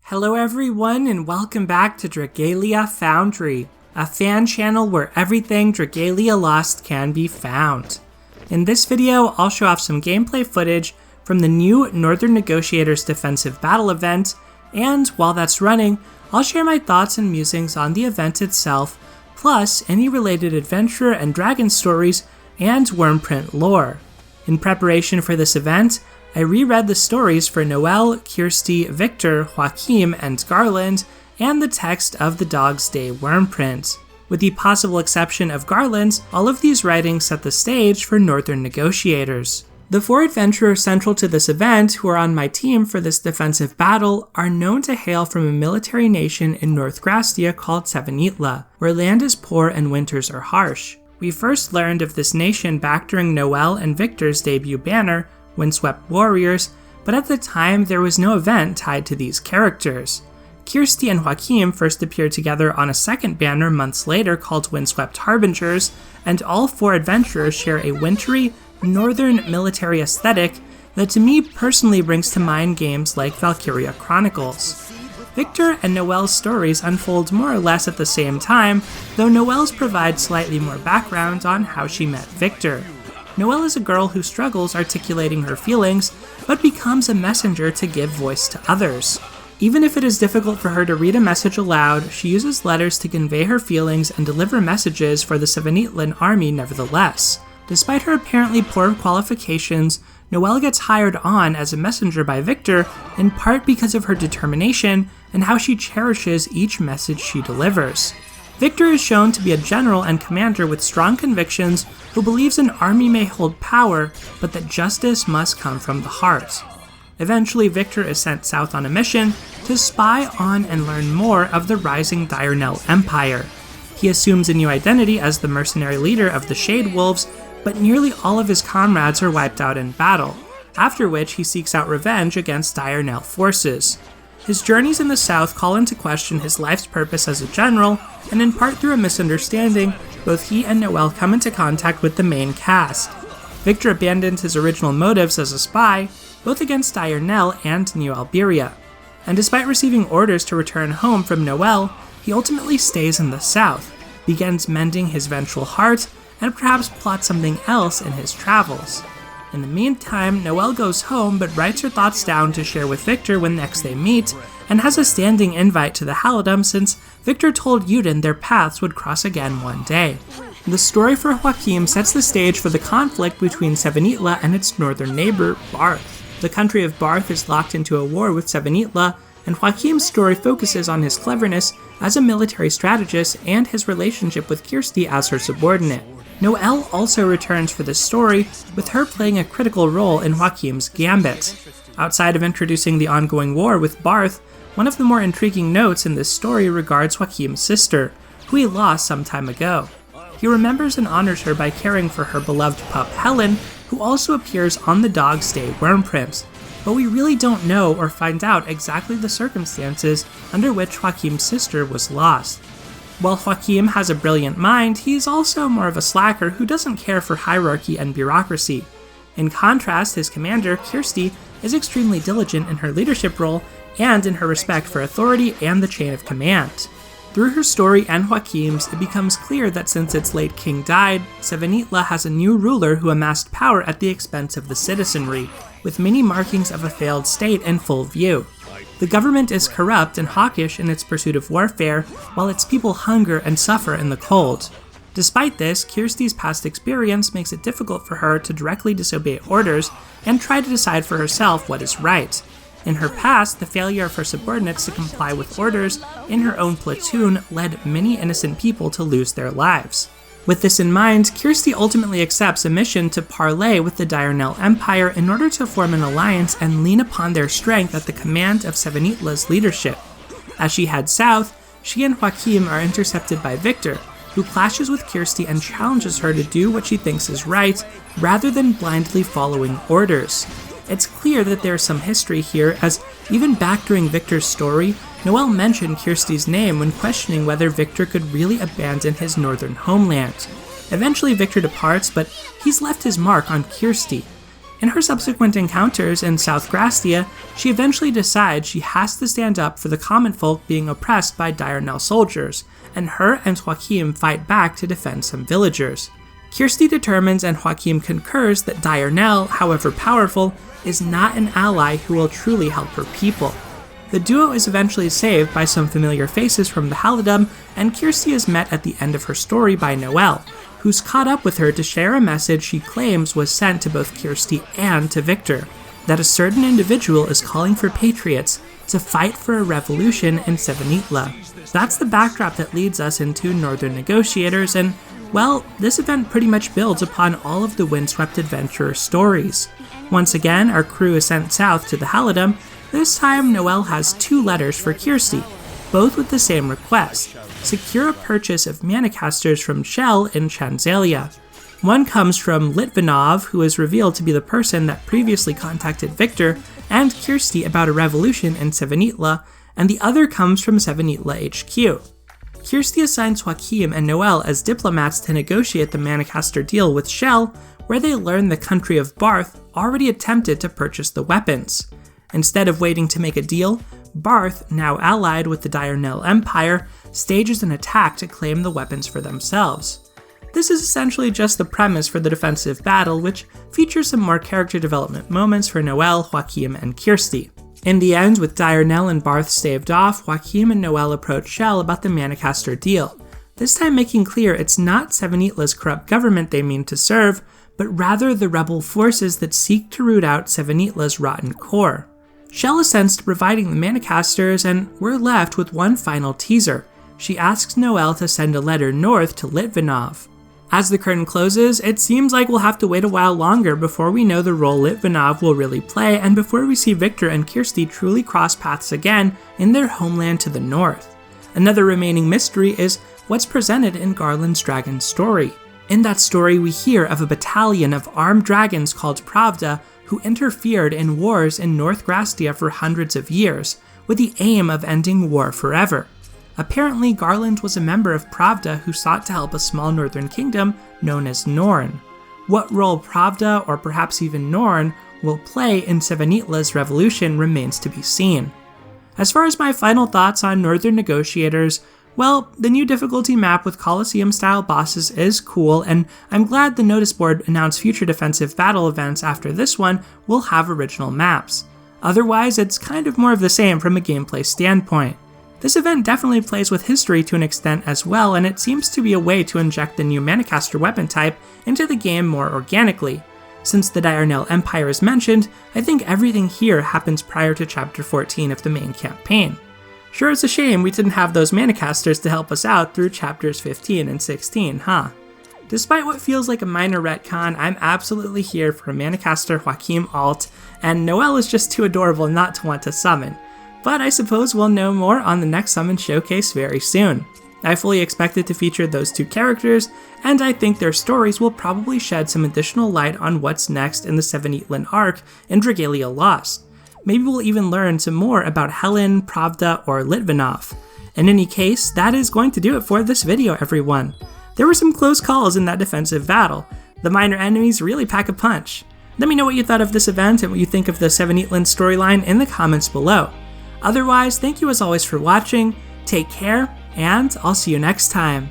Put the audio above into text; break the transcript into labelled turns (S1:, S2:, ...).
S1: Hello everyone and welcome back to Dragalia Foundry, a fan channel where everything Dragalia Lost can be found. In this video, I'll show off some gameplay footage from the new Northern Negotiators defensive battle event, and while that's running, I'll share my thoughts and musings on the event itself, plus any related adventure and dragon stories and Wyrmprint lore. In preparation for this event, I reread the stories for Noelle, Kirsty, Victor, Joachim, and Garland, and the text of the Dog's Day Wyrmprint. With the possible exception of Garland, all of these writings set the stage for Northern Negotiators. The 4 adventurers central to this event who are on my team for this defensive battle are known to hail from a military nation in North Grastaea called Svenitlan, where land is poor and winters are harsh. We first learned of this nation back during Noelle and Victor's debut banner, Windswept Warriors, but at the time there was no event tied to these characters. Kirsty and Joachim first appeared together on a second banner months later called Windswept Harbingers, and all 4 adventurers share a wintry, northern military aesthetic that to me personally brings to mind games like Valkyria Chronicles. Victor and Noelle's stories unfold more or less at the same time, though Noelle's provide slightly more background on how she met Victor. Noelle is a girl who struggles articulating her feelings, but becomes a messenger to give voice to others. Even if it is difficult for her to read a message aloud, she uses letters to convey her feelings and deliver messages for the Svenitlan army nevertheless. Despite her apparently poor qualifications, Noelle gets hired on as a messenger by Victor, in part because of her determination and how she cherishes each message she delivers. Victor is shown to be a general and commander with strong convictions who believes an army may hold power, but that justice must come from the heart. Eventually, Victor is sent south on a mission to spy on and learn more of the rising Dragalia Empire. He assumes a new identity as the mercenary leader of the Shade Wolves, but nearly all of his comrades are wiped out in battle, after which he seeks out revenge against Dragalia forces. His journeys in the south call into question his life's purpose as a general, and in part through a misunderstanding, both he and Noelle come into contact with the main cast. Victor abandoned his original motives as a spy, both against Dragalia and New Alberia, and despite receiving orders to return home from Noelle, he ultimately stays in the south, begins mending his vengeful heart, and perhaps plots something else in his travels. In the meantime, Noelle goes home but writes her thoughts down to share with Victor when next they meet, and has a standing invite to the Halidom since Victor told Yuden their paths would cross again one day. The story for Joachim sets the stage for the conflict between Svenitlan and its northern neighbor, Barth. The country of Barth is locked into a war with Svenitlan, and Joachim's story focuses on his cleverness as a military strategist and his relationship with Kirsty as her subordinate. Noelle also returns for this story, with her playing a critical role in Joachim's gambit. Outside of introducing the ongoing war with Barth, one of the more intriguing notes in this story regards Joachim's sister, who he lost some time ago. He remembers and honors her by caring for her beloved pup Helen, who also appears on the Dog's Day Wyrmprint, but we really don't know or find out exactly the circumstances under which Joachim's sister was lost. While Joachim has a brilliant mind, he is also more of a slacker who doesn't care for hierarchy and bureaucracy. In contrast, his commander, Kirsty, is extremely diligent in her leadership role and in her respect for authority and the chain of command. Through her story and Joachim's, it becomes clear that since its late king died, Svenitlan has a new ruler who amassed power at the expense of the citizenry, with many markings of a failed state in full view. The government is corrupt and hawkish in its pursuit of warfare, while its people hunger and suffer in the cold. Despite this, Kirsty's past experience makes it difficult for her to directly disobey orders and try to decide for herself what is right. In her past, the failure of her subordinates to comply with orders in her own platoon led many innocent people to lose their lives. With this in mind, Kirsty ultimately accepts a mission to parley with the Dragalia Empire in order to form an alliance and lean upon their strength at the command of Svenitlan's leadership. As she heads south, she and Joachim are intercepted by Victor, who clashes with Kirsty and challenges her to do what she thinks is right, rather than blindly following orders. It's clear that there's some history here, as even back during Victor's story, Noelle mentioned Kirsty's name when questioning whether Victor could really abandon his northern homeland. Eventually Victor departs, but he's left his mark on Kirsty. In her subsequent encounters in South Grastaea, she eventually decides she has to stand up for the common folk being oppressed by Diurnell soldiers, and her and Joachim fight back to defend some villagers. Kirsty determines and Joachim concurs that Diurnell, however powerful, is not an ally who will truly help her people. The duo is eventually saved by some familiar faces from the Halidom, and Kirsty is met at the end of her story by Noelle, who's caught up with her to share a message she claims was sent to both Kirsty and to Victor, that a certain individual is calling for patriots to fight for a revolution in Svenitlan. That's the backdrop that leads us into Northern Negotiators, and, well, this event pretty much builds upon all of the Windswept Adventurer stories. Once again, our crew is sent south to the Halidom. This time, Noelle has 2 letters for Kirsty, both with the same request: secure a purchase of Manicasters from Shell in Chanzalia. One comes from Litvinov, who is revealed to be the person that previously contacted Victor and Kirsty about a revolution in Svenitlan, and the other comes from Svenitlan HQ. Kirsty assigns Joachim and Noelle as diplomats to negotiate the Manicaster deal with Shell, where they learn the country of Barth already attempted to purchase the weapons. Instead of waiting to make a deal, Barth, now allied with the Diurnell Empire, stages an attack to claim the weapons for themselves. This is essentially just the premise for the defensive battle, which features some more character development moments for Noelle, Joachim, and Kirsty. In the end, with Diurnell and Barth staved off, Joachim and Noelle approach Shell about the Manicaster deal, this time making clear it's not Svenitlan's corrupt government they mean to serve, but rather the rebel forces that seek to root out Svenitlan's rotten core. Shell assents to providing the Manicasters, and we're left with one final teaser. She asks Noelle to send a letter north to Litvinov. As the curtain closes, it seems like we'll have to wait a while longer before we know the role Litvinov will really play, and before we see Victor and Kirsty truly cross paths again in their homeland to the north. Another remaining mystery is what's presented in Garland's dragon story. In that story, we hear of a battalion of armed dragons called Pravda who interfered in wars in North Grastaea for hundreds of years, with the aim of ending war forever. Apparently, Garland was a member of Pravda who sought to help a small northern kingdom known as Norn. What role Pravda, or perhaps even Norn, will play in Svenitlan's revolution remains to be seen. As far as my final thoughts on Northern Negotiators, well, the new difficulty map with Colosseum-style bosses is cool, and I'm glad the notice board announced future defensive battle events after this one will have original maps. Otherwise, it's kind of more of the same from a gameplay standpoint. This event definitely plays with history to an extent as well, and it seems to be a way to inject the new Manicaster weapon type into the game more organically. Since the Diurnell Empire is mentioned, I think everything here happens prior to Chapter 14 of the main campaign. Sure, it's a shame we didn't have those Manicasters to help us out through Chapters 15 and 16, huh? Despite what feels like a minor retcon, I'm absolutely here for a Manicaster Joachim alt, and Noelle is just too adorable not to want to summon. But I suppose we'll know more on the next summon showcase very soon. I fully expect it to feature those 2 characters, and I think their stories will probably shed some additional light on what's next in the Svenitlan arc in Dragalia Lost. Maybe we'll even learn some more about Helen, Pravda, or Litvinov. In any case, that is going to do it for this video, everyone. There were some close calls in that defensive battle. The minor enemies really pack a punch. Let me know what you thought of this event and what you think of the Svenitlan storyline in the comments below. Otherwise, thank you as always for watching, take care, and I'll see you next time.